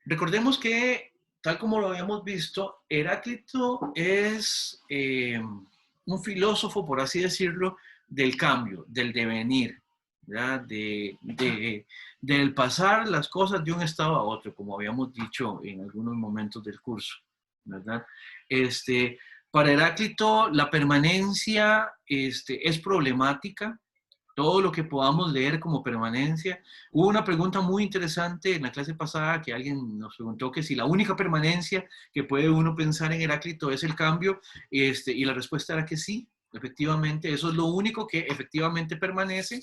Recordemos que, tal como lo habíamos visto, Heráclito es un filósofo, por así decirlo, del cambio, del devenir, ¿verdad? Del pasar las cosas de un estado a otro, como habíamos dicho en algunos momentos del curso, ¿verdad? Este, para Heráclito, la permanencia es problemática, todo lo que podamos leer como permanencia. Hubo una pregunta muy interesante en la clase pasada que alguien nos preguntó que si la única permanencia que puede uno pensar en Heráclito es el cambio, y la respuesta era que sí, efectivamente, eso es lo único que efectivamente permanece,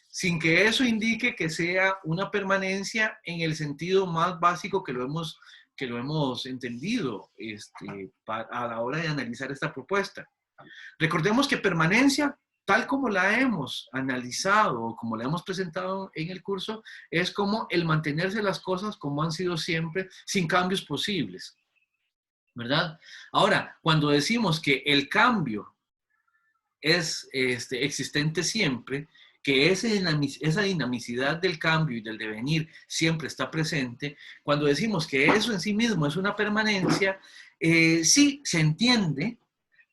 sin que eso indique que sea una permanencia en el sentido más básico que lo hemos entendido a la hora de analizar esta propuesta. Recordemos que permanencia, tal como la hemos analizado o como la hemos presentado en el curso, es como el mantenerse las cosas como han sido siempre, sin cambios posibles, ¿verdad? Ahora, cuando decimos que el cambio es existente siempre, que esa dinamicidad del cambio y del devenir siempre está presente, cuando decimos que eso en sí mismo es una permanencia, sí se entiende,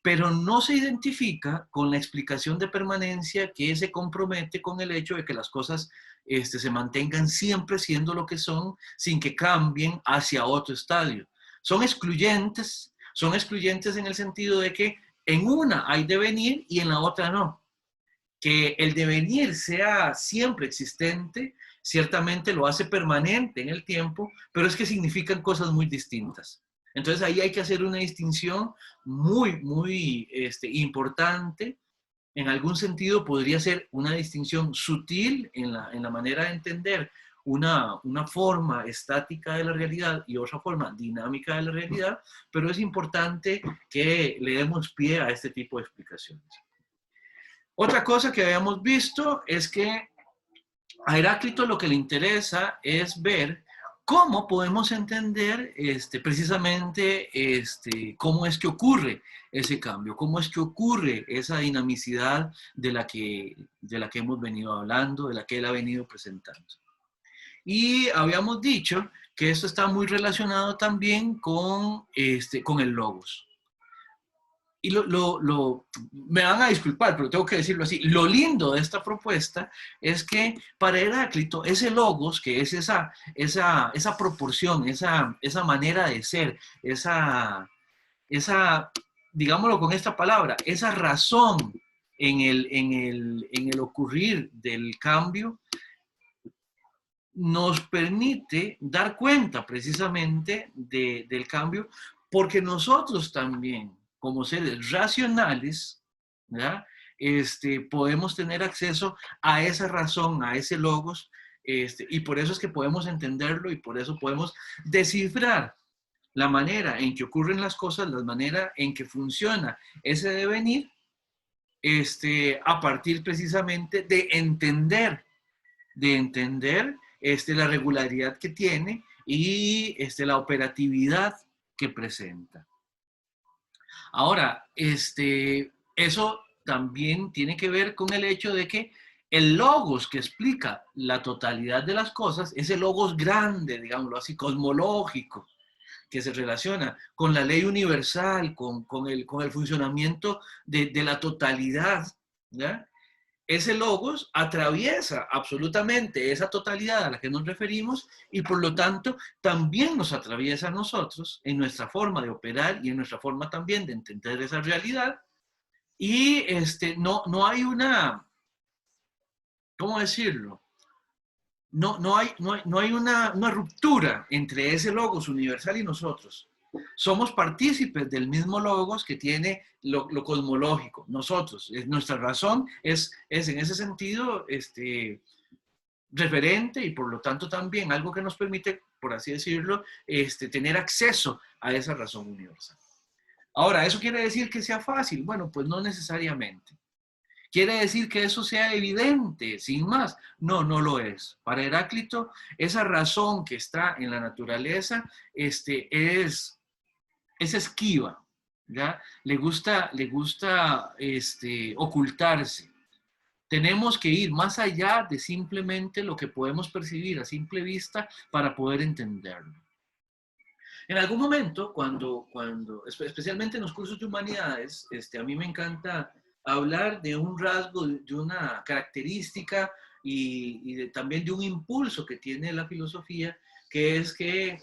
pero no se identifica con la explicación de permanencia que se compromete con el hecho de que las cosas se mantengan siempre siendo lo que son, sin que cambien hacia otro estadio. Son excluyentes en el sentido de que en una hay devenir y en la otra no. Que el devenir sea siempre existente, ciertamente lo hace permanente en el tiempo, pero es que significan cosas muy distintas. Entonces ahí hay que hacer una distinción muy importante. En algún sentido podría ser una distinción sutil en la manera de entender una forma estática de la realidad y otra forma dinámica de la realidad, pero es importante que le demos pie a este tipo de explicaciones. Otra cosa que habíamos visto es que a Heráclito lo que le interesa es ver cómo podemos entender precisamente cómo es que ocurre ese cambio, cómo es que ocurre esa dinamicidad de la que hemos venido hablando, de la que él ha venido presentando. Y habíamos dicho que esto está muy relacionado también con el logos. Y me van a disculpar, pero tengo que decirlo así, lo lindo de esta propuesta es que para Heráclito ese logos, que es esa proporción, esa manera de ser, esa, digámoslo con esta palabra, esa razón en el ocurrir del cambio, nos permite dar cuenta precisamente del cambio, porque nosotros también, como seres racionales, ¿verdad? Podemos tener acceso a esa razón, a ese logos, y por eso es que podemos entenderlo y por eso podemos descifrar la manera en que ocurren las cosas, la manera en que funciona ese devenir, a partir precisamente de entender la regularidad que tiene y la operatividad que presenta. Ahora, eso también tiene que ver con el hecho de que el logos que explica la totalidad de las cosas, ese logos grande, digámoslo así, cosmológico, que se relaciona con la ley universal, con el funcionamiento de la totalidad, ¿ya? Ese logos atraviesa absolutamente esa totalidad a la que nos referimos y por lo tanto también nos atraviesa a nosotros en nuestra forma de operar y en nuestra forma también de entender esa realidad. Y no hay ¿cómo decirlo? No hay una ruptura entre ese logos universal y nosotros. Somos partícipes del mismo logos que tiene lo cosmológico. Nosotros, nuestra razón es en ese sentido referente y por lo tanto también algo que nos permite, por así decirlo, tener acceso a esa razón universal. Ahora, ¿eso quiere decir que sea fácil? Bueno, pues no necesariamente. ¿Quiere decir que eso sea evidente, sin más? No, no lo es. Para Heráclito, esa razón que está en la naturaleza es esquiva, ¿ya? Le gusta ocultarse. Tenemos que ir más allá de simplemente lo que podemos percibir a simple vista para poder entenderlo. En algún momento, especialmente en los cursos de humanidades, a mí me encanta hablar de un rasgo, de una característica también de un impulso que tiene la filosofía, que es que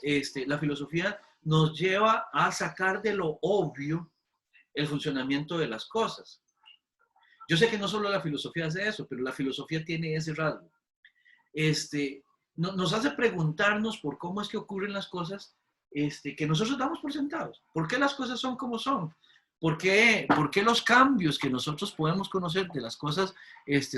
la filosofía nos lleva a sacar de lo obvio el funcionamiento de las cosas. Yo sé que no solo la filosofía hace eso, pero la filosofía tiene ese rasgo. Nos hace preguntarnos por cómo es que ocurren las cosas que nosotros damos por sentados. ¿Por qué las cosas son como son? ¿Por qué los cambios que nosotros podemos conocer de las cosas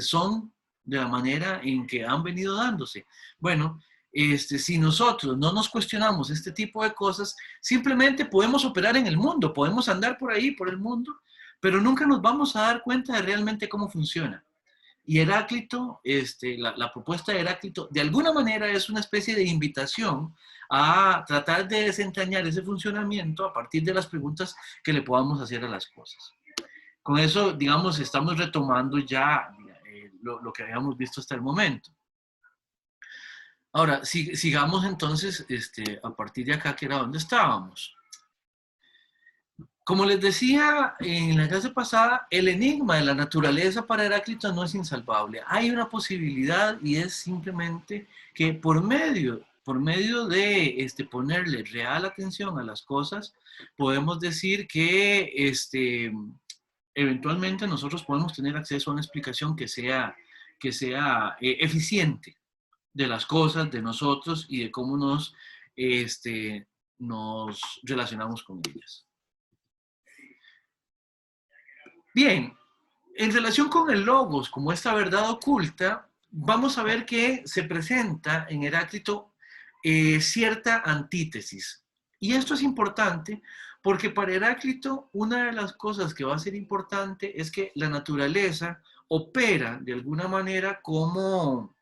son de la manera en que han venido dándose? Bueno, si nosotros no nos cuestionamos este tipo de cosas, simplemente podemos operar en el mundo, podemos andar por ahí, por el mundo, pero nunca nos vamos a dar cuenta de realmente cómo funciona. Y Heráclito, la propuesta de Heráclito, de alguna manera es una especie de invitación a tratar de desentrañar ese funcionamiento a partir de las preguntas que le podamos hacer a las cosas. Con eso, digamos, estamos retomando ya lo que habíamos visto hasta el momento. Ahora, sigamos entonces a partir de acá, que era donde estábamos. Como les decía en la clase pasada, el enigma de la naturaleza para Heráclito no es insalvable. Hay una posibilidad y es simplemente que por medio de ponerle real atención a las cosas, podemos decir que eventualmente nosotros podemos tener acceso a una explicación que sea eficiente de las cosas, de nosotros y de cómo nos relacionamos con ellas. Bien, en relación con el logos, como esta verdad oculta, vamos a ver que se presenta en Heráclito cierta antítesis. Y esto es importante porque para Heráclito una de las cosas que va a ser importante es que la naturaleza opera de alguna manera como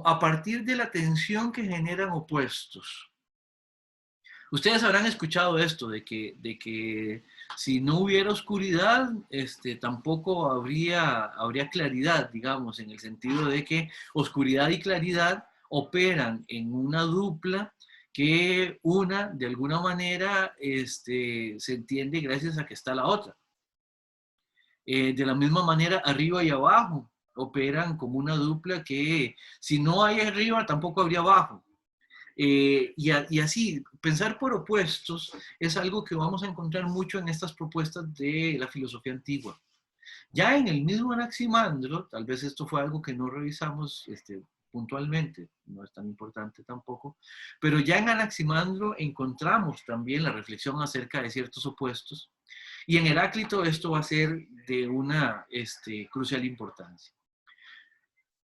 a partir de la tensión que generan opuestos. Ustedes habrán escuchado esto, de que si no hubiera oscuridad, tampoco habría claridad, digamos, en el sentido de que oscuridad y claridad operan en una dupla que una, de alguna manera, se entiende gracias a que está la otra. De la misma manera, arriba y abajo operan como una dupla que si no hay arriba, tampoco habría abajo. Y así, pensar por opuestos es algo que vamos a encontrar mucho en estas propuestas de la filosofía antigua. Ya en el mismo Anaximandro, tal vez esto fue algo que no revisamos puntualmente, no es tan importante tampoco, pero ya en Anaximandro encontramos también la reflexión acerca de ciertos opuestos, y en Heráclito esto va a ser de una crucial importancia.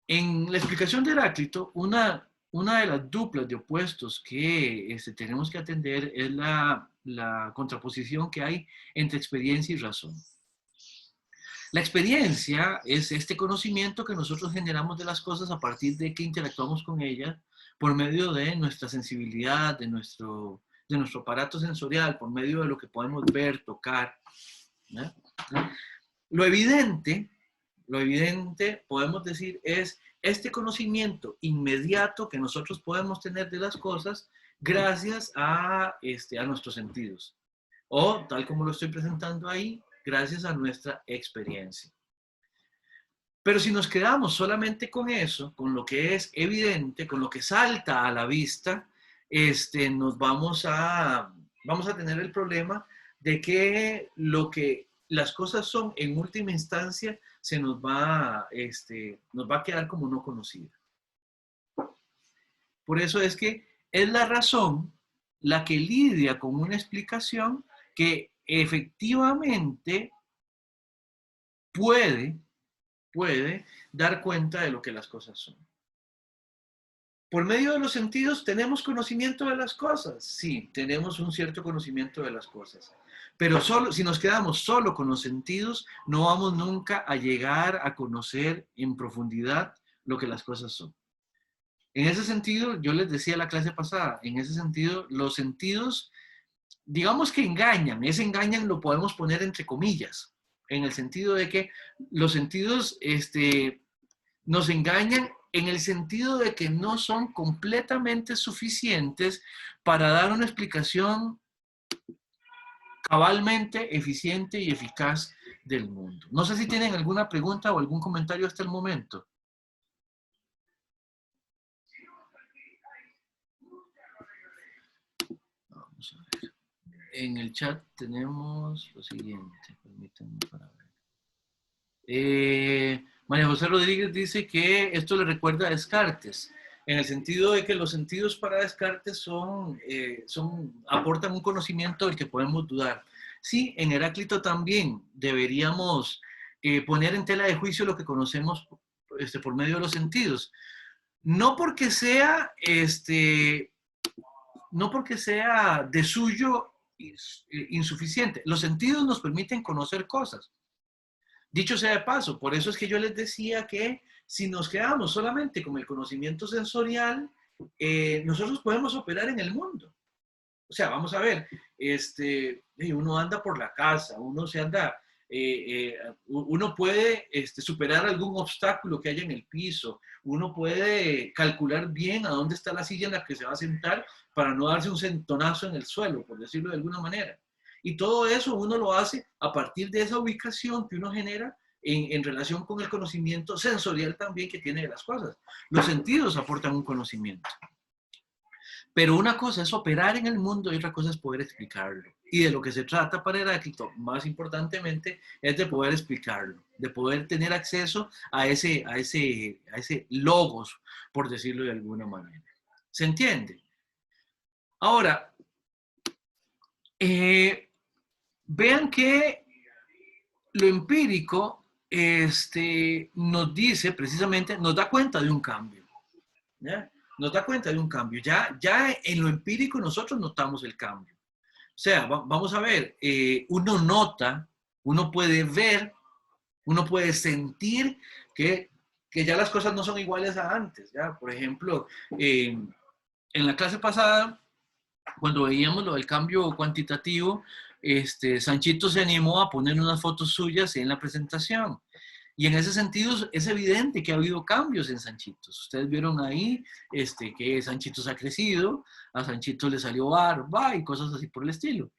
En la explicación de Heráclito, una de las duplas de opuestos que tenemos que atender es la contraposición que hay entre experiencia y razón. La experiencia es este conocimiento que nosotros generamos de las cosas a partir de que interactuamos con ellas por medio de nuestra sensibilidad, de nuestro aparato sensorial, por medio de lo que podemos ver, tocar, ¿no? Lo evidente, podemos decir, es este conocimiento inmediato que nosotros podemos tener de las cosas gracias a nuestros sentidos. O, tal como lo estoy presentando ahí, gracias a nuestra experiencia. Pero si nos quedamos solamente con eso, con lo que es evidente, con lo que salta a la vista, vamos a tener el problema de que las cosas son en última instancia nos va a quedar como no conocida. Por eso es que es la razón la que lidia con una explicación que efectivamente puede dar cuenta de lo que las cosas son. Por medio de los sentidos, ¿tenemos conocimiento de las cosas? Sí, tenemos un cierto conocimiento de las cosas. Pero si nos quedamos solo con los sentidos, no vamos nunca a llegar a conocer en profundidad lo que las cosas son. En ese sentido, yo les decía la clase pasada, en ese sentido, los sentidos, digamos que engañan. Ese engañan lo podemos poner entre comillas, en el sentido de que los sentidos nos engañan en el sentido de que no son completamente suficientes para dar una explicación cabalmente eficiente y eficaz del mundo. No sé si tienen alguna pregunta o algún comentario hasta el momento. Vamos a ver. En el chat tenemos lo siguiente. Permítanme para ver. María José Rodríguez dice que esto le recuerda a Descartes, en el sentido de que los sentidos para Descartes aportan un conocimiento del que podemos dudar. Sí, en Heráclito también deberíamos poner en tela de juicio lo que conocemos por medio de los sentidos. No porque sea, no porque sea de suyo insuficiente. Los sentidos nos permiten conocer cosas. Dicho sea de paso, por eso es que yo les decía que si nos quedamos solamente con el conocimiento sensorial, nosotros podemos operar en el mundo. O sea, vamos a ver, uno anda por la casa, uno puede superar algún obstáculo que haya en el piso, uno puede calcular bien a dónde está la silla en la que se va a sentar para no darse un sentonazo en el suelo, por decirlo de alguna manera. Y todo eso uno lo hace a partir de esa ubicación que uno genera en relación con el conocimiento sensorial también que tiene de las cosas. Los sentidos aportan un conocimiento. Pero una cosa es operar en el mundo y otra cosa es poder explicarlo. Y de lo que se trata para Heráclito, más importantemente, es de poder explicarlo, de poder tener acceso a ese logos, por decirlo de alguna manera. ¿Se entiende? Ahora, vean que lo empírico nos dice precisamente, nos da cuenta de un cambio. ¿Ya? Nos da cuenta de un cambio. Ya en lo empírico nosotros notamos el cambio. O sea, vamos a ver, uno nota, uno puede ver, uno puede sentir que ya las cosas no son iguales a antes. ¿Ya? Por ejemplo, en la clase pasada, cuando veíamos lo del cambio cuantitativo, Sanchito se animó a poner unas fotos suyas en la presentación. Y en ese sentido es evidente que ha habido cambios en Sanchitos. Ustedes vieron ahí que Sanchitos ha crecido, a Sanchitos le salió barba y cosas así por el estilo.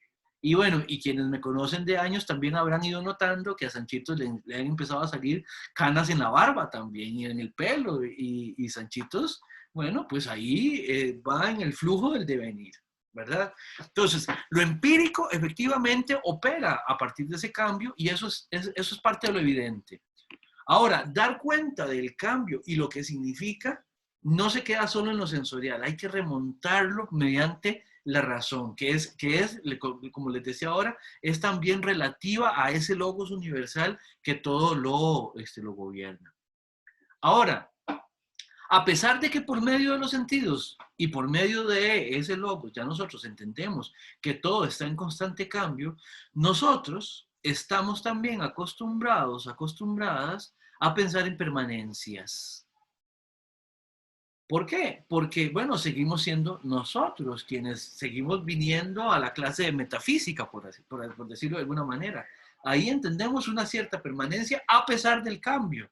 Y bueno, y quienes me conocen de años también habrán ido notando que a Sanchitos le han empezado a salir canas en la barba también y en el pelo. Y Sanchitos, bueno, pues ahí va en el flujo del devenir, ¿verdad? Entonces, lo empírico efectivamente opera a partir de ese cambio y eso es parte de lo evidente. Ahora, dar cuenta del cambio y lo que significa no se queda solo en lo sensorial, hay que remontarlo mediante la razón, que es, como les decía ahora, es también relativa a ese logos universal que todo lo gobierna. Ahora, a pesar de que por medio de los sentidos y por medio de ese logos ya nosotros entendemos que todo está en constante cambio, nosotros estamos también acostumbradas a pensar en permanencias. ¿Por qué? Porque, bueno, seguimos siendo nosotros quienes seguimos viniendo a la clase de metafísica, por decirlo de alguna manera. Ahí entendemos una cierta permanencia a pesar del cambio.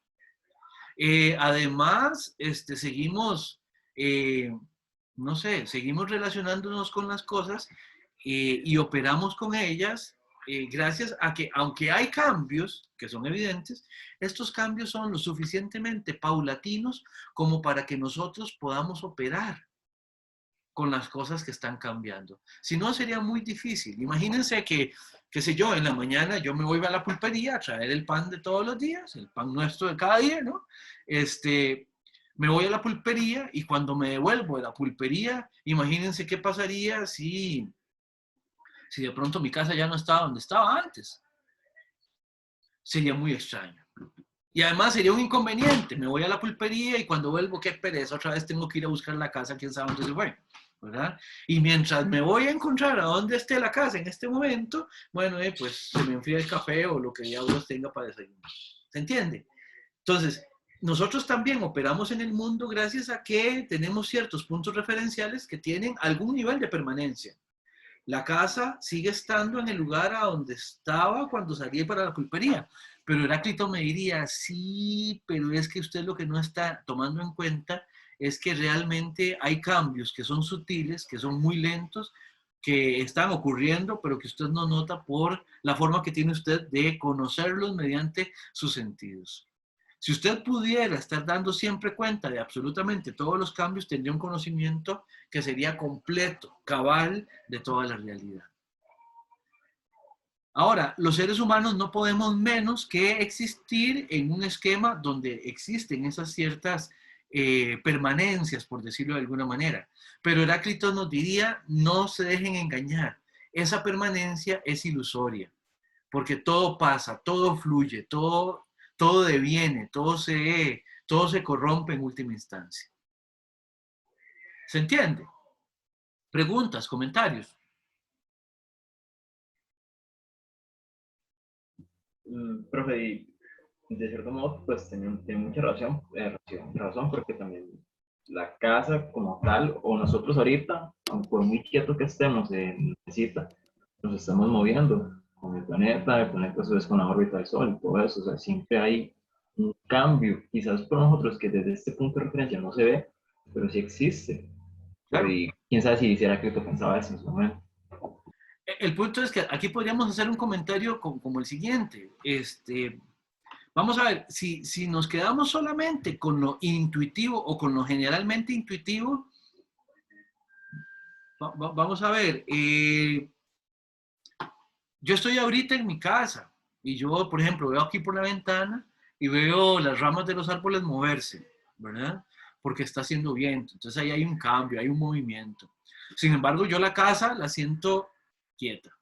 Además, seguimos, no sé, seguimos relacionándonos con las cosas y operamos con ellas gracias a que, aunque hay cambios que son evidentes, estos cambios son lo suficientemente paulatinos como para que nosotros podamos operar con las cosas que están cambiando. Si no, sería muy difícil. Imagínense que, qué sé yo, en la mañana yo me voy a la pulpería a traer el pan de todos los días, el pan nuestro de cada día, ¿no? Me voy a la pulpería y cuando me devuelvo de la pulpería, imagínense qué pasaría si de pronto mi casa ya no estaba donde estaba antes. Sería muy extraño. Y además sería un inconveniente. Me voy a la pulpería y cuando vuelvo, qué pereza, otra vez tengo que ir a buscar la casa, quién sabe dónde se fue, ¿verdad? Y mientras me voy a encontrar a dónde esté la casa en este momento, bueno, pues se me enfría el café o lo que diablos tenga para desayunar. ¿Se entiende? Entonces, nosotros también operamos en el mundo gracias a que tenemos ciertos puntos referenciales que tienen algún nivel de permanencia. La casa sigue estando en el lugar a donde estaba cuando salí para la pulpería, Pero Heráclito me diría, sí, pero es que usted lo que no está tomando en cuenta es que realmente hay cambios que son sutiles, que son muy lentos, que están ocurriendo, pero que usted no nota por la forma que tiene usted de conocerlos mediante sus sentidos. Si usted pudiera estar dando siempre cuenta de absolutamente todos los cambios, tendría un conocimiento que sería completo, cabal de toda la realidad. Ahora, los seres humanos no podemos menos que existir en un esquema donde existen esas ciertas permanencias, por decirlo de alguna manera. Pero Heráclito nos diría, no se dejen engañar. Esa permanencia es ilusoria, porque todo pasa, todo fluye, todo deviene, todo se corrompe en última instancia. ¿Se entiende? Preguntas, comentarios. Profe, y de cierto modo, pues tiene mucha razón, porque también la casa como tal, o nosotros ahorita, aunque por muy quietos que estemos en la cita, nos estamos moviendo con el planeta a su vez con la órbita del Sol y todo eso, o sea, siempre hay un cambio, quizás por nosotros que desde este punto de referencia no se ve, pero sí existe. Pero Claro. y quién sabe si hiciera que pensaba eso en su momento. El punto es que aquí podríamos hacer un comentario como el siguiente. Vamos a ver, si nos quedamos solamente con lo intuitivo o con lo generalmente intuitivo, vamos a ver, yo estoy ahorita en mi casa y yo, por ejemplo, veo aquí por la ventana y veo las ramas de los árboles moverse, ¿verdad? Porque está haciendo viento. Entonces ahí hay un cambio, hay un movimiento. Sin embargo, yo la casa la siento quieta.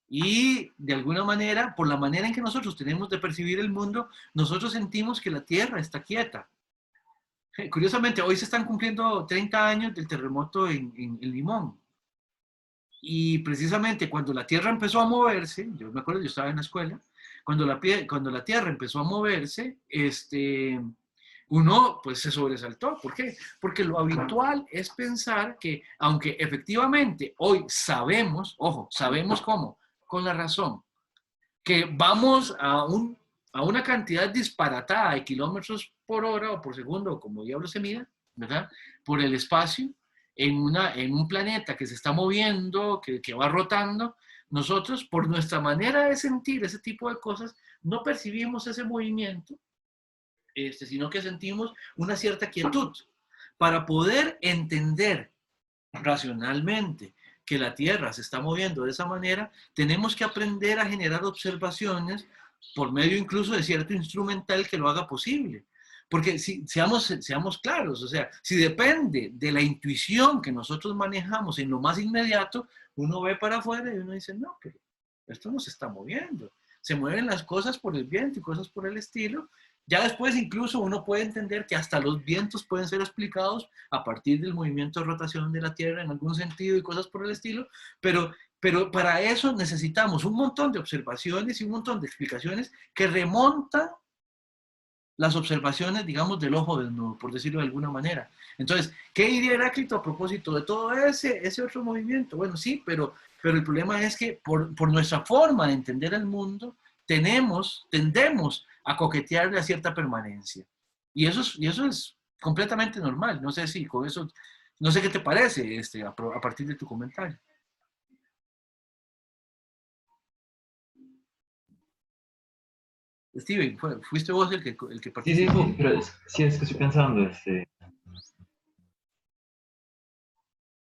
Y de alguna manera, por la manera en que nosotros tenemos de percibir el mundo, nosotros sentimos que la Tierra está quieta. Curiosamente, hoy se están cumpliendo 30 años del terremoto en Limón. Y precisamente cuando la Tierra empezó a moverse, yo me acuerdo, yo estaba en la escuela, cuando la Tierra empezó a moverse, uno pues se sobresaltó. ¿Por qué? Porque lo habitual es pensar que, aunque efectivamente hoy sabemos, ojo, sabemos cómo, con la razón, que vamos a una cantidad disparatada de kilómetros por hora o por segundo, como diablo se mida, ¿verdad? Por el espacio, en un planeta que se está moviendo, que va rotando, nosotros, por nuestra manera de sentir ese tipo de cosas, no percibimos ese movimiento, sino que sentimos una cierta quietud. Para poder entender racionalmente que la Tierra se está moviendo de esa manera, tenemos que aprender a generar observaciones por medio incluso de cierto instrumental que lo haga posible. Porque seamos claros, o sea, si depende de la intuición que nosotros manejamos en lo más inmediato, uno ve para afuera y uno dice, no, pero esto no se está moviendo. Se mueven las cosas por el viento y cosas por el estilo. Ya después incluso uno puede entender que hasta los vientos pueden ser explicados a partir del movimiento de rotación de la Tierra en algún sentido y cosas por el estilo, pero para eso necesitamos un montón de observaciones y un montón de explicaciones que remontan las observaciones, digamos, del ojo desnudo, por decirlo de alguna manera. Entonces, ¿qué diría Heráclito a propósito de todo ese otro movimiento? Bueno, sí, pero el problema es que por nuestra forma de entender el mundo, tendemos a coquetearle a cierta permanencia. Y eso es completamente normal. No sé si con eso, no sé qué te parece a partir de tu comentario. Steven, fuiste vos el que Sí, sí, sí, participó. pero sí es que estoy pensando,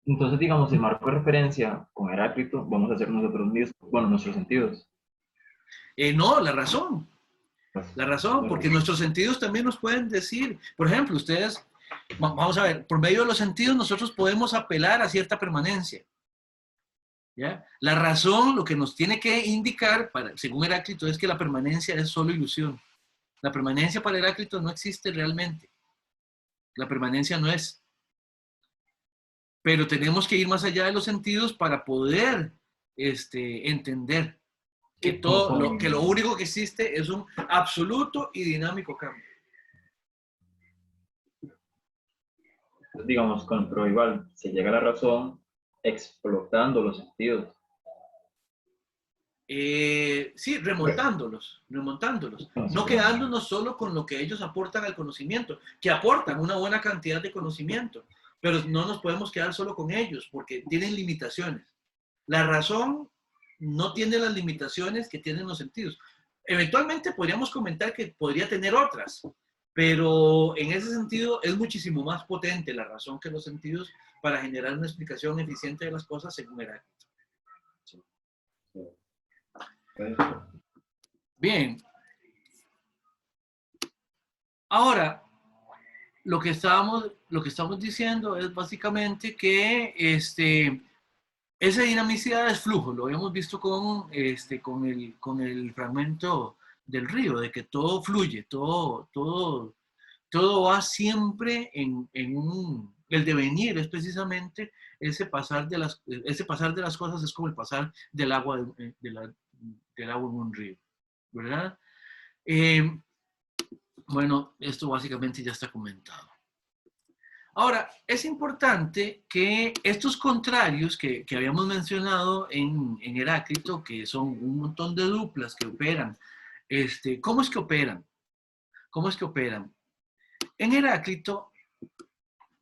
entonces, digamos, el marco de referencia con Heráclito, vamos a hacer nosotros mismos, bueno, nuestros sentidos. No, la razón. Pues, La razón, porque nuestros sentidos también nos pueden decir, por ejemplo, ustedes, vamos a ver, por medio de los sentidos nosotros podemos apelar a cierta permanencia. ¿Ya? La razón, lo que nos tiene que indicar, según Heráclito, es que la permanencia es solo ilusión. La permanencia para Heráclito no existe realmente. La permanencia no es. Pero tenemos que ir más allá de los sentidos para poder entender que, sí, como que lo con, único que existe es un absoluto y dinámico cambio. digamos, con, pero igual, se llega a la razón explotando los sentidos. Sí, remontándolos, no quedándonos solo con lo que ellos aportan al conocimiento, que aportan una buena cantidad de conocimiento, pero no nos podemos quedar solo con ellos porque tienen limitaciones. La razón no tiene las limitaciones que tienen los sentidos. Eventualmente podríamos comentar que podría tener otras, pero en ese sentido es muchísimo más potente la razón que los sentidos para generar una explicación eficiente de las cosas según Heráclito. Bien. Ahora, lo que estamos diciendo es básicamente que esa dinamicidad es flujo. Lo habíamos visto con el fragmento del río, de que todo fluye, todo va siempre el devenir es precisamente ese pasar de las cosas es como el pasar del agua, del agua en un río, ¿verdad? Bueno, esto básicamente ya está comentado. Ahora, es importante que estos contrarios que habíamos mencionado en Heráclito, que son un montón de duplas que operan, ¿cómo es que operan? ¿Cómo es que operan? En Heráclito,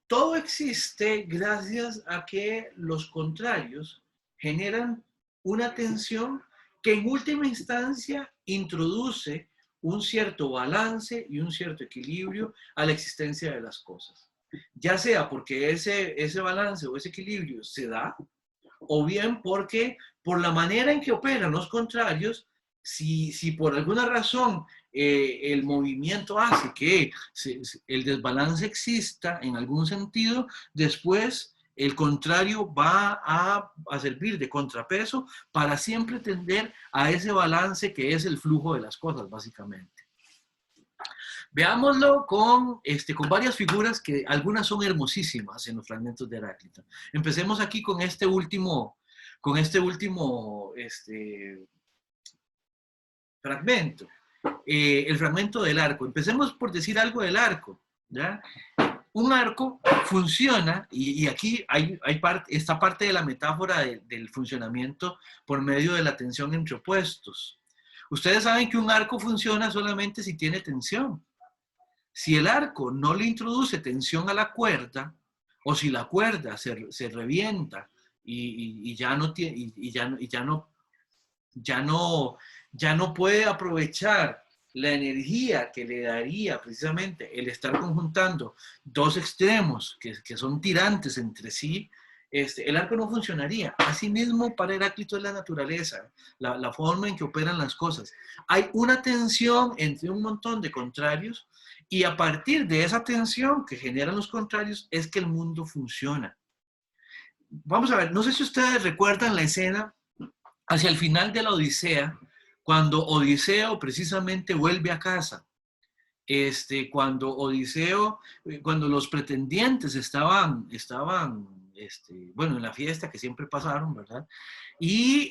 todo existe gracias a que los contrarios generan una tensión que en última instancia introduce un cierto balance y un cierto equilibrio a la existencia de las cosas. Ya sea porque ese balance o ese equilibrio se da, o bien porque por la manera en que operan los contrarios, si por alguna razón el movimiento hace que el desbalance exista en algún sentido, después el contrario va a servir de contrapeso para siempre tender a ese balance que es el flujo de las cosas, básicamente. Veámoslo con varias figuras que algunas son hermosísimas en los fragmentos de Heráclito. Empecemos aquí con este último fragmento, el fragmento del arco. Empecemos por decir algo del arco, ¿ya? Un arco funciona, y aquí esta parte de la metáfora del funcionamiento por medio de la tensión entre opuestos. Ustedes saben que un arco funciona solamente si tiene tensión. Si el arco no le introduce tensión a la cuerda, o si la cuerda se revienta y ya no puede aprovechar la energía que le daría precisamente el estar conjuntando dos extremos que son tirantes entre sí, el arco no funcionaría. Asimismo, para Heráclito es la naturaleza, la forma en que operan las cosas. Hay una tensión entre un montón de contrarios y a partir de esa tensión que generan los contrarios es que el mundo funciona. Vamos a ver, no sé si ustedes recuerdan la escena hacia el final de la Odisea, cuando Odiseo precisamente vuelve a casa. Cuando los pretendientes estaban en la fiesta que siempre pasaron, ¿verdad? Y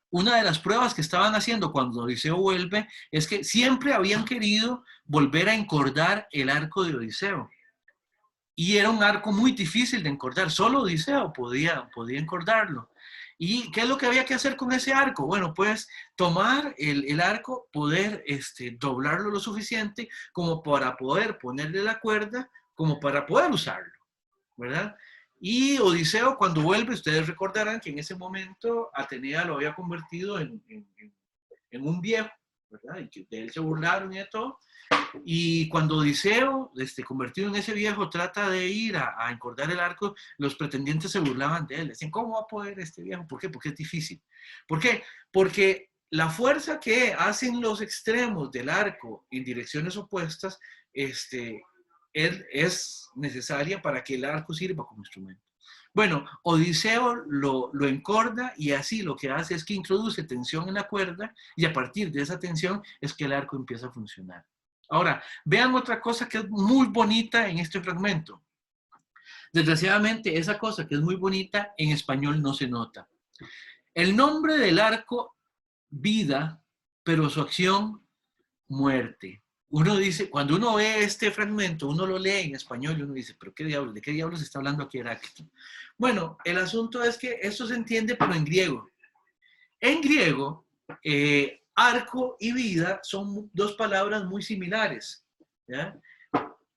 una de las pruebas que estaban haciendo cuando Odiseo vuelve es que siempre habían querido volver a encordar el arco de Odiseo. Y era un arco muy difícil de encordar, solo Odiseo podía encordarlo. ¿Y qué es lo que había que hacer con ese arco? Bueno, pues tomar el arco, poder doblarlo lo suficiente como para poder ponerle la cuerda, como para poder usarlo, ¿verdad? Y Odiseo cuando vuelve, ustedes recordarán que en ese momento Atenea lo había convertido en un viejo, ¿verdad? Y que de él se burlaron y de todo. Y cuando Odiseo, convertido en ese viejo, trata de ir a encordar el arco, los pretendientes se burlaban de él. Decían, ¿cómo va a poder este viejo? ¿Por qué? Porque es difícil. ¿Por qué? Porque la fuerza que hacen los extremos del arco en direcciones opuestas es necesaria para que el arco sirva como instrumento. Bueno, Odiseo lo encorda y así lo que hace es que introduce tensión en la cuerda y a partir de esa tensión es que el arco empieza a funcionar. Ahora, vean otra cosa que es muy bonita en este fragmento. Desgraciadamente, esa cosa que es muy bonita en español no se nota. El nombre del arco, vida, pero su acción, muerte. Uno dice, cuando uno ve este fragmento, uno lo lee en español y uno dice, pero ¿qué diablos? ¿De qué diablos está hablando aquí Heráclito? Bueno, el asunto es que esto se entiende, pero en griego. En griego, arco y vida son dos palabras muy similares, ¿ya?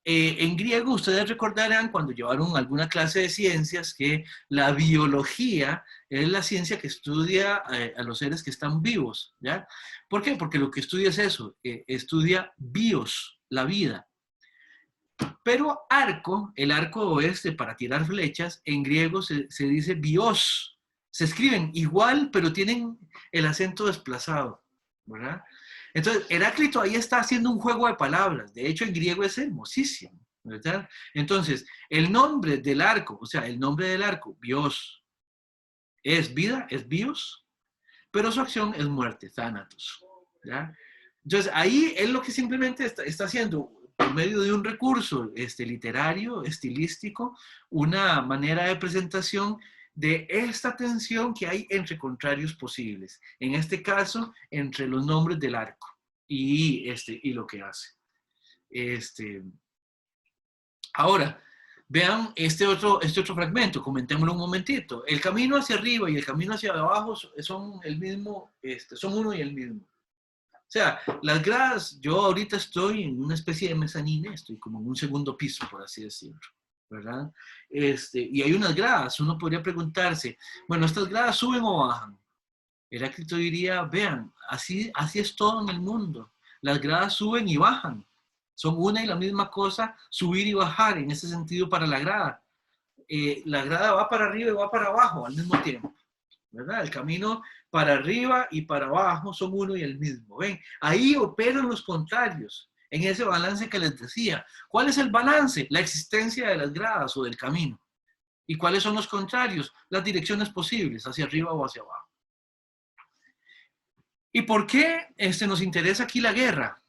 En griego, ustedes recordarán cuando llevaron alguna clase de ciencias que la biología es la ciencia que estudia a los seres que están vivos, ¿ya? ¿Por qué? Porque lo que estudia es eso, estudia bios, la vida. Pero arco, el arco para tirar flechas, en griego se dice bios. Se escriben igual, pero tienen el acento desplazado, ¿verdad? Entonces, Heráclito ahí está haciendo un juego de palabras. De hecho, en griego es hermosísimo, ¿verdad? Entonces, el nombre del arco, o sea, el nombre del arco, bios, es vida, es bios, pero su acción es muerte, thanatos, ¿ya? Entonces, ahí él lo que simplemente está haciendo, por medio de un recurso literario, estilístico, una manera de presentación de esta tensión que hay entre contrarios posibles. En este caso, entre los nombres del arco y lo que hace. Ahora, vean este otro fragmento, comentémoslo un momentito. El camino hacia arriba y el camino hacia abajo son el mismo, son uno y el mismo. O sea, las gradas, yo ahorita estoy en una especie de mezanine, estoy como en un segundo piso, por así decirlo, ¿verdad? Y hay unas gradas, uno podría preguntarse, bueno, ¿estas gradas suben o bajan? Heráclito diría, vean, así es todo en el mundo. Las gradas suben y bajan. Son una y la misma cosa, subir y bajar, en ese sentido para la grada. La grada va para arriba y va para abajo al mismo tiempo, ¿verdad? El camino para arriba y para abajo son uno y el mismo. ¿Ven? Ahí operan los contrarios, en ese balance que les decía. ¿Cuál es el balance? La existencia de las gradas o del camino. ¿Y cuáles son los contrarios? Las direcciones posibles, hacia arriba o hacia abajo. ¿Y por qué nos interesa aquí la guerra?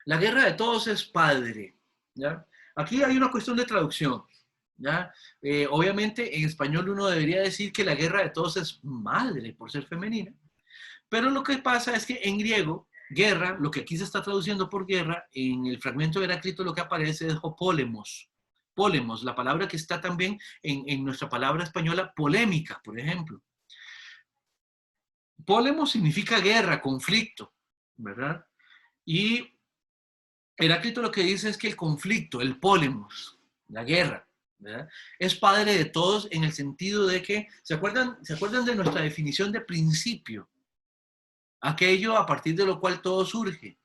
La guerra de todos es padre, ¿ya? Aquí hay una cuestión de traducción, ¿ya? Obviamente en español uno debería decir que la guerra de todos es madre por ser femenina, pero lo que pasa es que en griego, guerra, lo que aquí se está traduciendo por guerra, en el fragmento de Heráclito lo que aparece es polemos. Polemos, la palabra que está también en nuestra palabra española, polémica, por ejemplo. Polemos significa guerra, conflicto, ¿verdad? Y Heráclito lo que dice es que el conflicto, el polemos, la guerra, ¿verdad?, es padre de todos en el sentido de que, ¿se acuerdan de nuestra definición de principio? Aquello a partir de lo cual todo surge.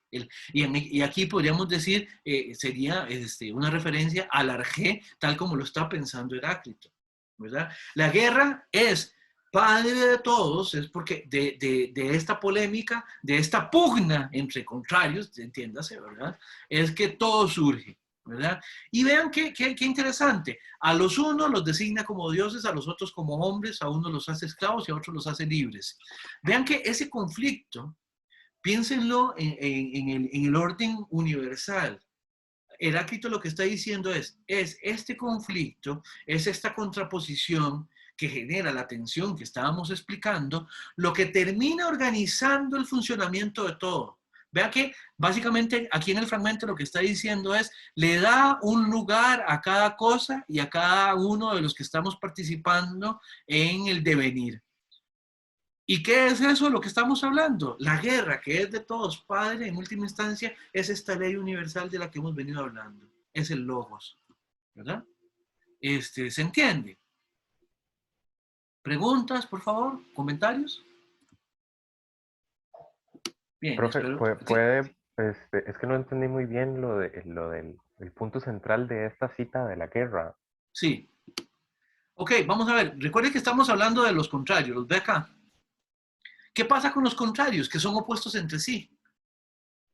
Y aquí podríamos decir, sería una referencia al arjé, tal como lo está pensando Heráclito, ¿verdad? La guerra es padre de todos, es porque de esta polémica, de esta pugna entre contrarios, entiéndase, ¿verdad?, es que todo surge, ¿verdad? Y vean qué interesante. A los unos los designa como dioses, a los otros como hombres, a unos los hace esclavos y a otros los hace libres. Vean que ese conflicto, piénsenlo en el orden universal. Heráclito lo que está diciendo es este conflicto, es esta contraposición que genera la tensión que estábamos explicando, lo que termina organizando el funcionamiento de todo. Vea que básicamente aquí en el fragmento lo que está diciendo es, le da un lugar a cada cosa y a cada uno de los que estamos participando en el devenir. ¿Y qué es eso lo que estamos hablando? La guerra, que es de todos, padre, en última instancia, es esta ley universal de la que hemos venido hablando. Es el logos, ¿verdad? ¿Se entiende? ¿Preguntas, por favor? ¿Comentarios? Bien, Profe, espero. puede, es que no entendí muy bien lo del el punto central de esta cita de la guerra. Sí. Ok, vamos a ver. Recuerden que estamos hablando de los contrarios. ¿Los ve acá? ¿Qué pasa con los contrarios? Que son opuestos entre sí.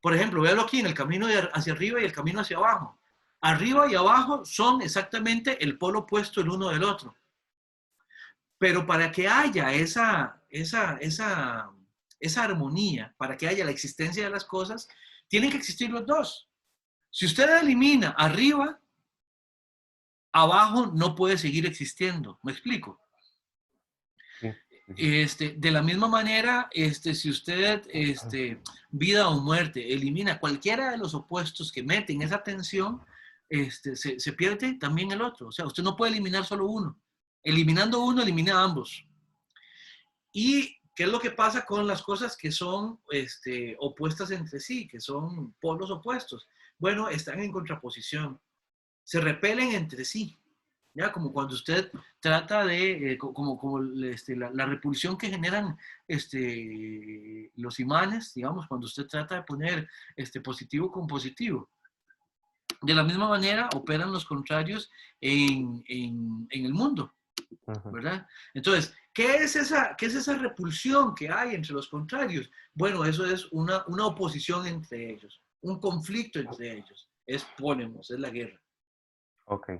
Por ejemplo, véalo aquí en el camino hacia arriba y el camino hacia abajo. Arriba y abajo son exactamente el polo opuesto el uno del otro. Pero para que haya esa armonía, para que haya la existencia de las cosas, tienen que existir los dos. Si usted elimina arriba, abajo no puede seguir existiendo. ¿Me explico? Sí. De la misma manera, si usted, vida o muerte, elimina cualquiera de los opuestos que meten esa tensión, se pierde también el otro. O sea, usted no puede eliminar solo uno. Eliminando uno, elimina ambos. Y ¿qué es lo que pasa con las cosas que son opuestas entre sí, que son polos opuestos? Bueno, están en contraposición, se repelen entre sí. ¿Ya? Como cuando usted trata de, la repulsión que generan los imanes, digamos, cuando usted trata de poner positivo con positivo. De la misma manera operan los contrarios en el mundo, ¿verdad? Entonces, ¿qué es esa repulsión que hay entre los contrarios? Bueno, eso es una oposición entre ellos, un conflicto entre ellos. Es ponemos, es la guerra. Ok.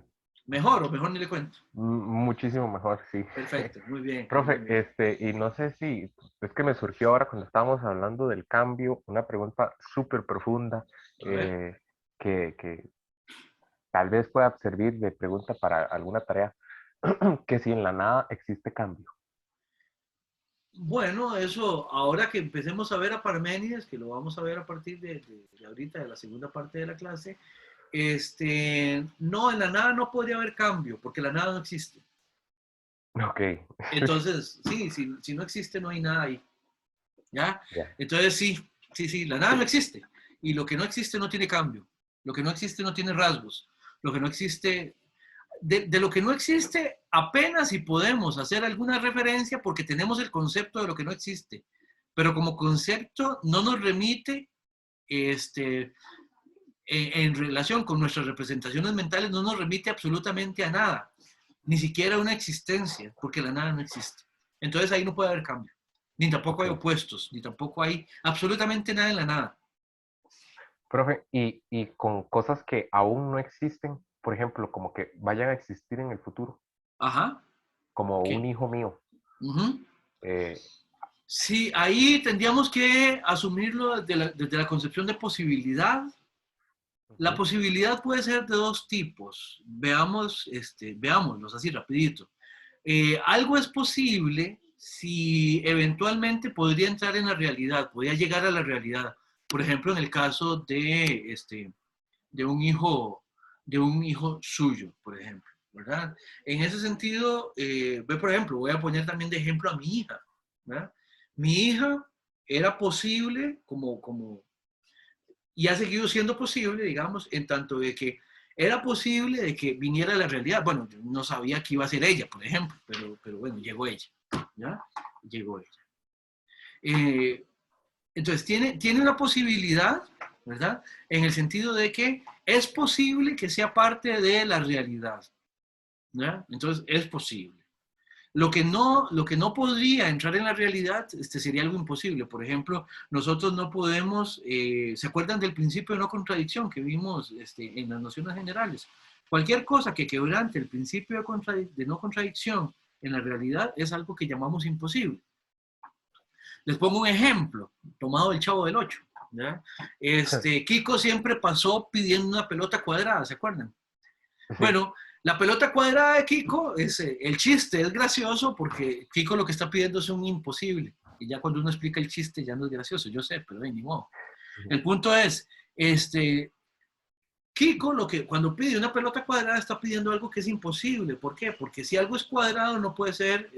¿Mejor o mejor ni le cuento? Muchísimo mejor, sí. Perfecto, muy bien, muy Profe, bien. y no sé si, es que me surgió ahora cuando estábamos hablando del cambio, una pregunta súper profunda A ver. que tal vez pueda servir de pregunta para alguna tarea, que si en la nada existe cambio. Bueno, eso, ahora que empecemos a ver a Parménides, que lo vamos a ver a partir de ahorita, de la segunda parte de la clase, no, en la nada no podría haber cambio, porque la nada no existe. Ok, Entonces, sí, si no existe, no hay nada ahí. ¿Ya? ya. Entonces, sí, la nada no existe. Y lo que no existe no tiene cambio. Lo que no existe no tiene rasgos. Lo que no existe, de lo que no existe, apenas si podemos hacer alguna referencia porque tenemos el concepto de lo que no existe. Pero como concepto no nos remite, en relación con nuestras representaciones mentales, no nos remite absolutamente a nada, ni siquiera a una existencia, porque la nada no existe. Entonces ahí no puede haber cambio, ni tampoco hay Ok. opuestos, ni tampoco hay absolutamente nada en la nada. Profe, y con cosas que aún no existen, por ejemplo, como que vayan a existir en el futuro, Ajá, como un ¿qué? hijo mío. Uh-huh. eh, Sí, ahí tendríamos que asumirlo desde la concepción de posibilidad. La Ujú. posibilidad puede ser de dos tipos. Veámoslos así rapidito. Algo es posible si eventualmente podría entrar en la realidad, podría llegar a la realidad. Por ejemplo, en el caso de de un hijo suyo, por ejemplo, ¿verdad? En ese sentido, por ejemplo, voy a poner también de ejemplo a mi hija, ¿verdad? Mi hija era posible y ha seguido siendo posible, digamos, en tanto de que era posible de que viniera la realidad. Bueno, yo no sabía que iba a ser ella, por ejemplo, pero bueno, llegó ella, ¿ya? Llegó ella. Eh, entonces, tiene una posibilidad, ¿verdad? En el sentido de que es posible que sea parte de la realidad, ¿ya? Entonces, es posible. Lo que no podría entrar en la realidad sería algo imposible. Por ejemplo, nosotros no podemos, ¿se acuerdan del principio de no contradicción que vimos en las nociones generales? Cualquier cosa que quebrante el principio de no contradicción en la realidad es algo que llamamos imposible. Les pongo un ejemplo, tomado del Chavo del Ocho. ¿Ya? Kiko siempre pasó pidiendo una pelota cuadrada, ¿se acuerdan? Sí, Bueno, la pelota cuadrada de Kiko, el chiste es gracioso porque Kiko lo que está pidiendo es un imposible. Y ya cuando uno explica el chiste ya no es gracioso, yo sé, pero ni modo. El punto es, Kiko cuando pide una pelota cuadrada está pidiendo algo que es imposible. ¿Por qué? Porque si algo es cuadrado no puede ser,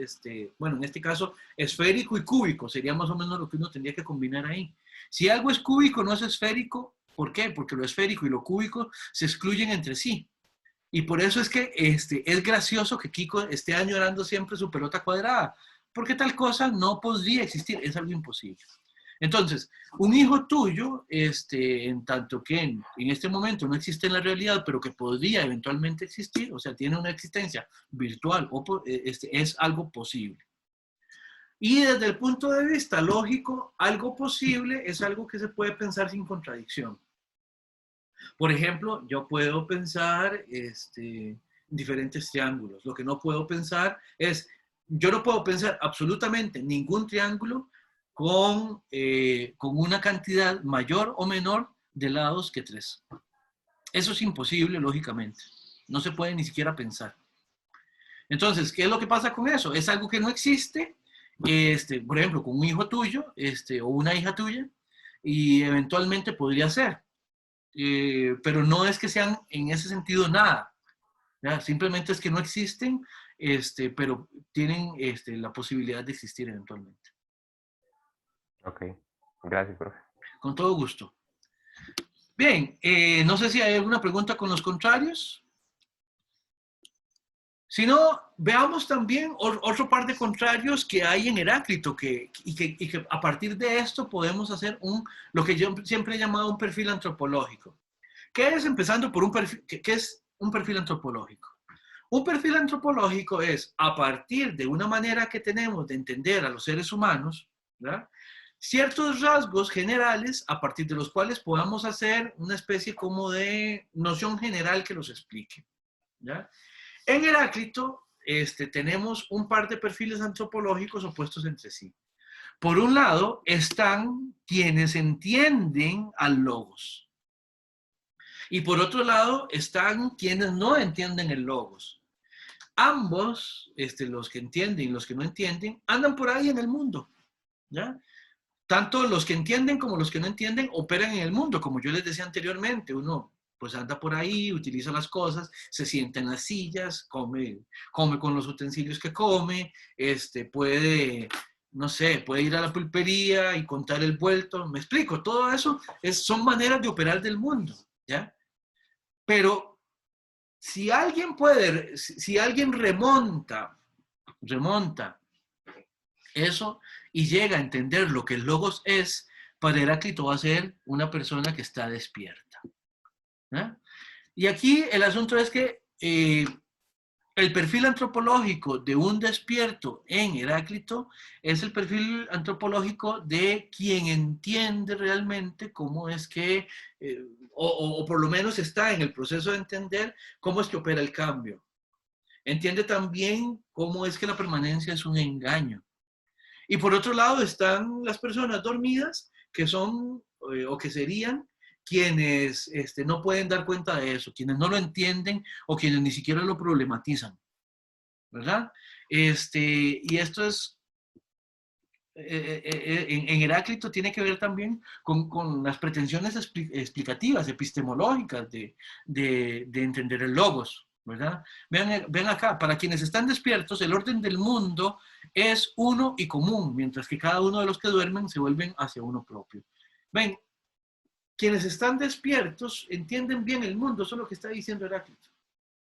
bueno, en este caso, esférico y cúbico. Sería más o menos lo que uno tendría que combinar ahí. Si algo es cúbico, no es esférico. ¿Por qué? Porque lo esférico y lo cúbico se excluyen entre sí. Y por eso es que es gracioso que Kiko esté añorando siempre su pelota cuadrada, porque tal cosa no podría existir, es algo imposible. Entonces, un hijo tuyo, en tanto que en este momento no existe en la realidad, pero que podría eventualmente existir, o sea, tiene una existencia virtual, es algo posible. Y desde el punto de vista lógico, algo posible es algo que se puede pensar sin contradicción. Por ejemplo, yo puedo pensar diferentes triángulos. Lo que no puedo pensar yo no puedo pensar absolutamente ningún triángulo con una cantidad mayor o menor de lados que 3. Eso es imposible, lógicamente. No se puede ni siquiera pensar. Entonces, ¿qué es lo que pasa con eso? Es algo que no existe, por ejemplo, con un hijo tuyo o una hija tuya, y eventualmente podría ser. Pero no es que sean en ese sentido nada, ¿ya? Simplemente es que no existen, pero tienen la posibilidad de existir eventualmente. Ok, gracias, profe. Con todo gusto. Bien, no sé si hay alguna pregunta con los contrarios. Si no, veamos también otro par de contrarios que hay en Heráclito y que a partir de esto podemos hacer lo que yo siempre he llamado un perfil antropológico. ¿Qué es empezando por un perfil? ¿Qué es un perfil antropológico? Un perfil antropológico es a partir de una manera que tenemos de entender a los seres humanos, ¿verdad? Ciertos rasgos generales a partir de los cuales podamos hacer una especie como de noción general que los explique, ¿ya? En Heráclito tenemos un par de perfiles antropológicos opuestos entre sí. Por un lado están quienes entienden al logos. Y por otro lado están quienes no entienden el logos. Ambos, los que entienden y los que no entienden, andan por ahí en el mundo, ¿ya? Tanto los que entienden como los que no entienden operan en el mundo, como yo les decía anteriormente. Uno pues anda por ahí, utiliza las cosas, se sienta en las sillas, come con los utensilios que come, puede, no sé, puede ir a la pulpería y contar el vuelto. Me explico, todo eso son maneras de operar del mundo, ¿ya? Pero si alguien remonta eso y llega a entender lo que el logos es, para Heráclito va a ser una persona que está despierta. ¿Eh? Y aquí el asunto es que el perfil antropológico de un despierto en Heráclito es el perfil antropológico de quien entiende realmente cómo es que, o por lo menos está en el proceso de entender cómo es que opera el cambio. Entiende también cómo es que la permanencia es un engaño. Y por otro lado están las personas dormidas que son o que serían quienes no pueden dar cuenta de eso, quienes no lo entienden o quienes ni siquiera lo problematizan, ¿verdad? Y esto es, en Heráclito tiene que ver también con las pretensiones explicativas, epistemológicas de entender el logos, ¿verdad? Vean acá, para quienes están despiertos, el orden del mundo es uno y común, mientras que cada uno de los que duermen se vuelven hacia uno propio. Ven, quienes están despiertos entienden bien el mundo, eso es lo que está diciendo Heráclito.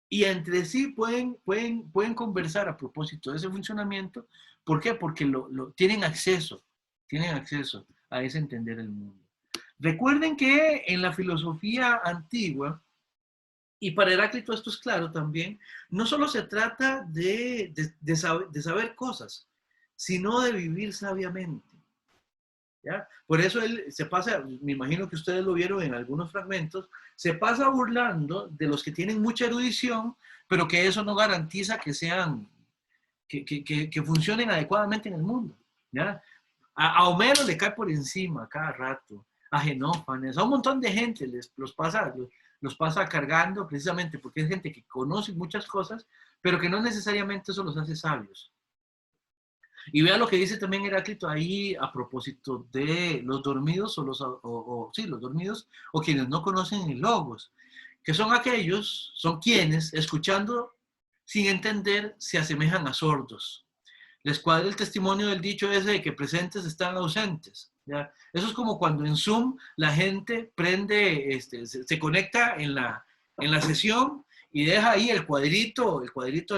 Y entre sí pueden conversar a propósito de ese funcionamiento. ¿Por qué? Porque tienen acceso a ese entender el mundo. Recuerden que en la filosofía antigua, y para Heráclito esto es claro también, no solo se trata de saber cosas, sino de vivir sabiamente. ¿Ya? Por eso él se pasa, me imagino que ustedes lo vieron en algunos fragmentos, se pasa burlando de los que tienen mucha erudición, pero que eso no garantiza que que funcionen adecuadamente en el mundo. ¿Ya? A Homero le cae por encima cada rato, a Genófanes, a un montón de gente los pasa cargando precisamente porque es gente que conoce muchas cosas, pero que no necesariamente eso los hace sabios. Y vea lo que dice también Heráclito ahí a propósito de los dormidos los dormidos o quienes no conocen el logos, que son quienes, escuchando sin entender, se asemejan a sordos. Les cuadra el testimonio del dicho ese de que presentes están ausentes. ¿Ya? Eso es como cuando en Zoom la gente prende, se conecta en la sesión y deja ahí el cuadrito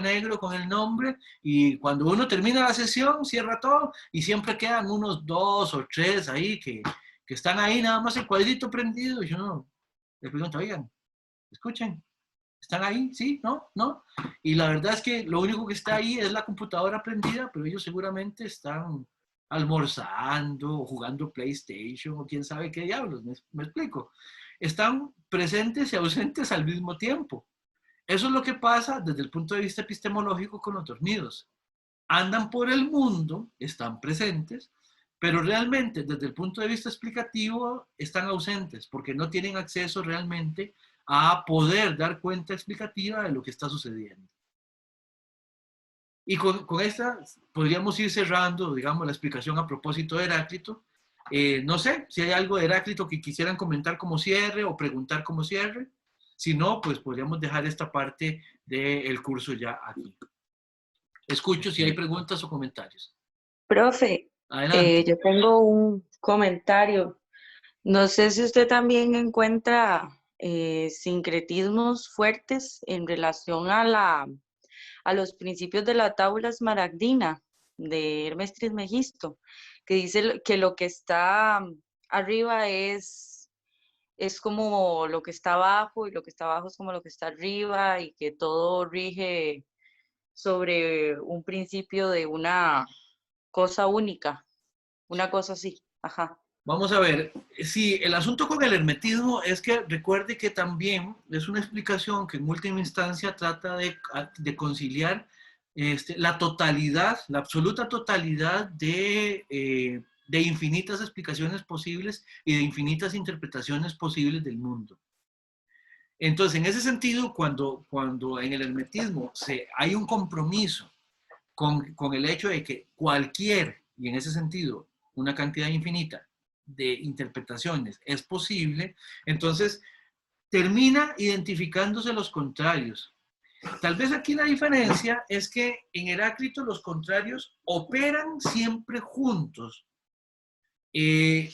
negro con el nombre, y cuando uno termina la sesión, cierra todo y siempre quedan unos 2 o 3 ahí que están ahí nada más el cuadrito prendido, y yo le pregunto, oigan, escuchen, ¿están ahí? ¿Sí? ¿No? ¿No? Y la verdad es que lo único que está ahí es la computadora prendida, pero ellos seguramente están almorzando o jugando PlayStation o quién sabe qué diablos, me explico. Están presentes y ausentes al mismo tiempo. Eso es lo que pasa desde el punto de vista epistemológico con los dormidos. Andan por el mundo, están presentes, pero realmente desde el punto de vista explicativo están ausentes porque no tienen acceso realmente a poder dar cuenta explicativa de lo que está sucediendo. Y con esta podríamos ir cerrando, digamos, la explicación a propósito de Heráclito. No sé si hay algo de Heráclito que quisieran comentar como cierre o preguntar como cierre. Si no, pues podríamos dejar esta parte del curso ya aquí. Escucho si hay preguntas o comentarios. Profe, Adelante. yo tengo comentario. No sé si usted también encuentra sincretismos fuertes en relación a los principios de la tabla esmaragdina de Hermes Trismegisto, que dice que lo que está arriba es como lo que está abajo y lo que está abajo es como lo que está arriba y que todo rige sobre un principio de una cosa única, una cosa así, ajá. Vamos a ver, sí, el asunto con el hermetismo es que recuerde que también es una explicación que en última instancia trata de conciliar la totalidad, la absoluta totalidad de infinitas explicaciones posibles y de infinitas interpretaciones posibles del mundo. Entonces, en ese sentido, cuando en el hermetismo hay un compromiso con el hecho de que cualquier, y en ese sentido, una cantidad infinita de interpretaciones es posible, entonces termina identificándose los contrarios. Tal vez aquí la diferencia es que en Heráclito los contrarios operan siempre juntos. Y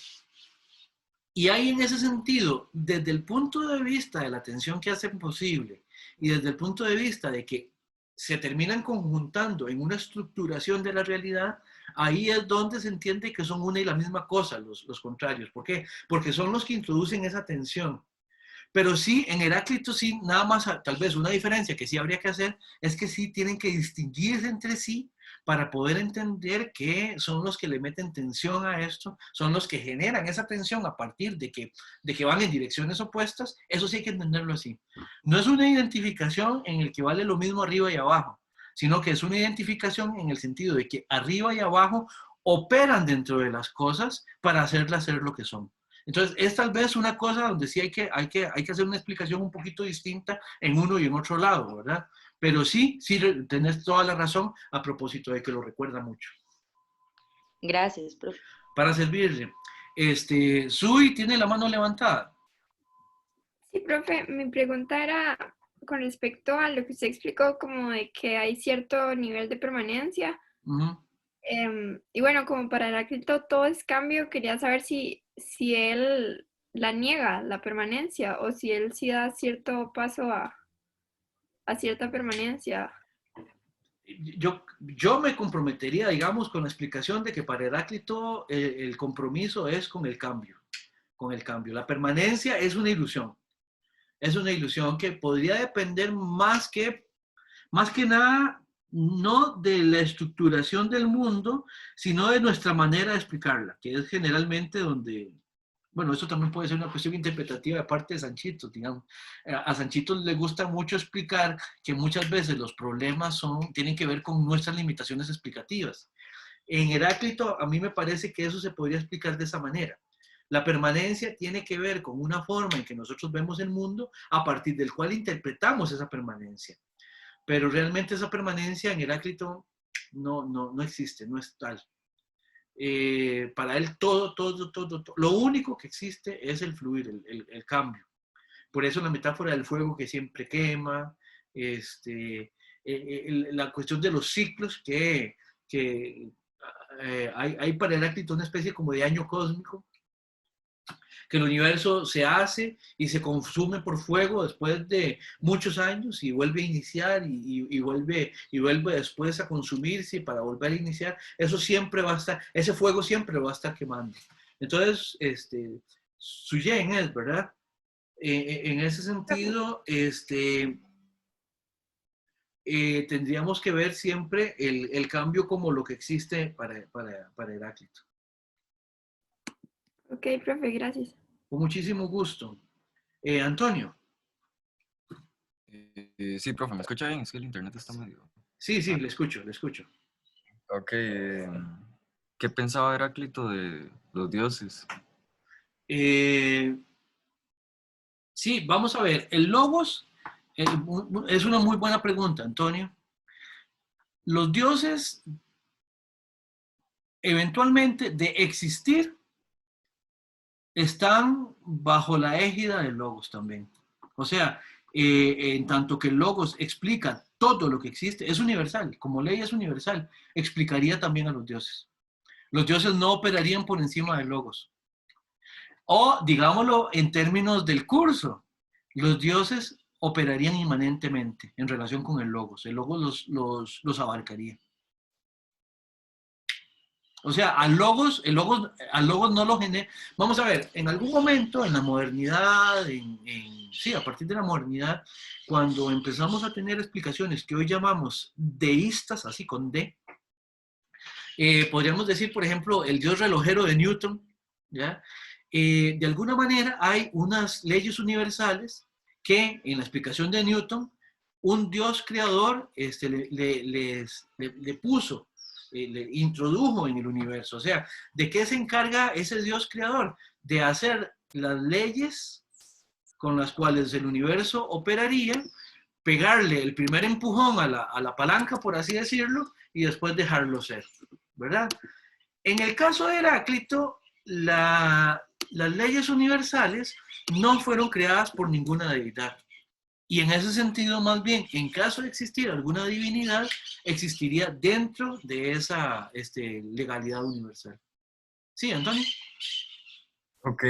hay en ese sentido, desde el punto de vista de la tensión que hacen posible y desde el punto de vista de que se terminan conjuntando en una estructuración de la realidad, ahí es donde se entiende que son una y la misma cosa los contrarios. ¿Por qué? Porque son los que introducen esa tensión. Pero sí, en Heráclito sí, nada más, tal vez una diferencia que sí habría que hacer es que sí tienen que distinguirse entre sí para poder entender que son los que le meten tensión a esto, son los que generan esa tensión a partir de que van en direcciones opuestas. Eso sí hay que entenderlo así. No es una identificación en el que vale lo mismo arriba y abajo, sino que es una identificación en el sentido de que arriba y abajo operan dentro de las cosas para hacerlas ser lo que son. Entonces, es tal vez una cosa donde sí hay que hacer una explicación un poquito distinta en uno y en otro lado, ¿verdad? Pero sí, tenés toda la razón a propósito de que lo recuerda mucho. Gracias, profe. Para servirle. Sui tiene la mano levantada. Sí, profe, mi pregunta era con respecto a lo que usted explicó, como de que hay cierto nivel de permanencia. Y bueno, como para Heráclito todo es cambio, quería saber si él la niega, la permanencia, o si él sí da cierto paso a cierta permanencia. Yo me comprometería, digamos, con la explicación de que para Heráclito el compromiso es con el cambio, con el cambio. La permanencia es una ilusión. Es una ilusión que podría depender más que nada, no de la estructuración del mundo, sino de nuestra manera de explicarla, que es generalmente donde, bueno, eso también puede ser una cuestión interpretativa de parte de Sanchito, digamos. A Sanchito le gusta mucho explicar que muchas veces los problemas tienen que ver con nuestras limitaciones explicativas. En Heráclito, a mí me parece que eso se podría explicar de esa manera. La permanencia tiene que ver con una forma en que nosotros vemos el mundo a partir del cual interpretamos esa permanencia. Pero realmente esa permanencia en Heráclito no existe, no es tal. Para él todo. Lo único que existe es el fluir, el cambio. Por eso la metáfora del fuego que siempre quema, la cuestión de los ciclos que hay para Heráclito una especie como de año cósmico, que el universo se hace y se consume por fuego después de muchos años y vuelve a iniciar y vuelve después a consumirse para volver a iniciar. Eso siempre va a estar, ese fuego siempre va a estar quemando. Entonces, Suyen es, ¿verdad? En ese sentido, tendríamos que ver siempre el cambio como lo que existe para Heráclito. Ok, profe, gracias. Con muchísimo gusto. Antonio. Sí, profe, ¿me escucha bien? Es que el internet está medio... Sí, le escucho. Ok. ¿Qué pensaba Heráclito de los dioses? Sí, vamos a ver. El logos es una muy buena pregunta, Antonio. Los dioses, eventualmente, de existir, están bajo la égida del logos también. O sea, en tanto que el logos explica todo lo que existe, es universal, como ley es universal, explicaría también a los dioses. Los dioses no operarían por encima del logos. O, digámoslo en términos del curso, los dioses operarían inmanentemente en relación con el logos. El logos los abarcaría. O sea, al logos no lo genera. Vamos a ver, en algún momento en la modernidad, sí, a partir de la modernidad, cuando empezamos a tener explicaciones que hoy llamamos deístas, así con D, podríamos decir, por ejemplo, el dios relojero de Newton, ¿ya? De alguna manera hay unas leyes universales que en la explicación de Newton, un dios creador le puso, le introdujo en el universo. O sea, ¿de qué se encarga ese dios creador? De hacer las leyes con las cuales el universo operaría, pegarle el primer empujón a la palanca, por así decirlo, y después dejarlo ser, ¿verdad? En el caso de Heráclito, las leyes universales no fueron creadas por ninguna deidad. Y en ese sentido, más bien, en caso de existir alguna divinidad, existiría dentro de esa legalidad universal. Sí, Antonio. Ok,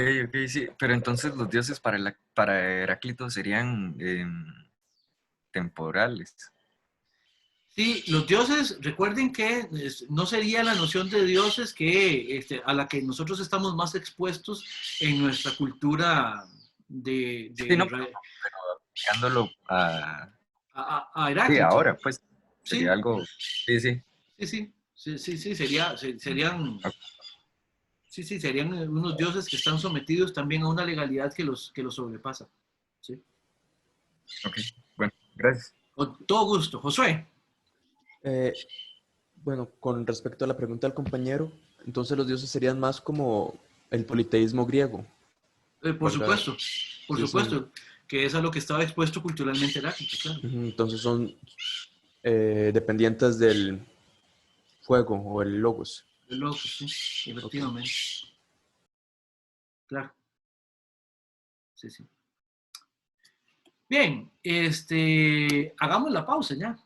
sí. Pero entonces los dioses para Heráclito serían temporales. Sí, los dioses, recuerden que no sería la noción de dioses a la que nosotros estamos más expuestos en nuestra cultura Sí, no, pero aplicándolo a sí, Heráclito. ahora, pues, sería Sí, algo, sí, sí. sí, serían unos dioses que están sometidos también a una legalidad que los sobrepasa. ¿Sí? Ok, bueno, gracias. Con todo gusto. Josué. Bueno, con respecto a la pregunta del compañero, entonces los dioses serían más como el politeísmo griego. Por ¿Verdad? supuesto, que es a lo que estaba expuesto culturalmente Heráclito, claro. Entonces son dependientes del fuego o el logos. El loco, sí, efectivamente. Okay. Claro. Sí. Bien, hagamos la pausa ya.